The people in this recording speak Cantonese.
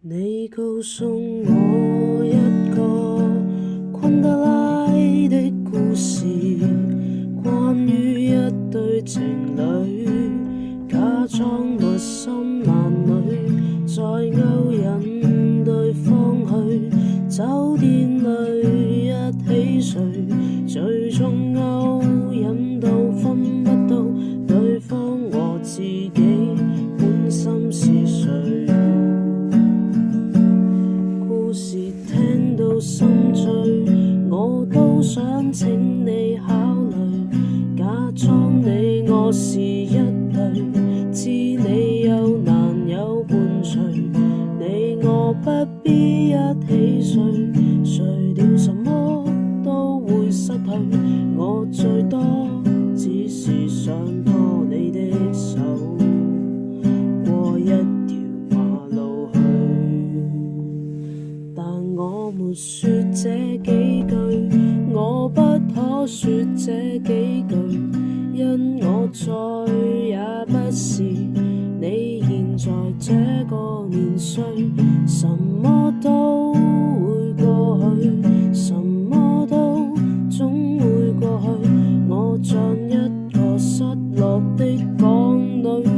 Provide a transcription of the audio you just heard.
你告訴我一個昆德拉的故事，關於一對情侶假裝陌生男女，再勾引對方去酒店裏一起睡，最終勾引到分不到對方和自己本心是誰。故事聽到心醉，我都想請你考慮，假裝你我是一對，知你有男友伴隨，你我不必一起睡，睡了什麼都會失去，我最多只是想拖你的手過一條馬路去。但我沒說這幾句，我不可說這幾句，因我再也不是你現在這個年歲，什麼都會過去，什麼都總會過去，我像一個失落的港女。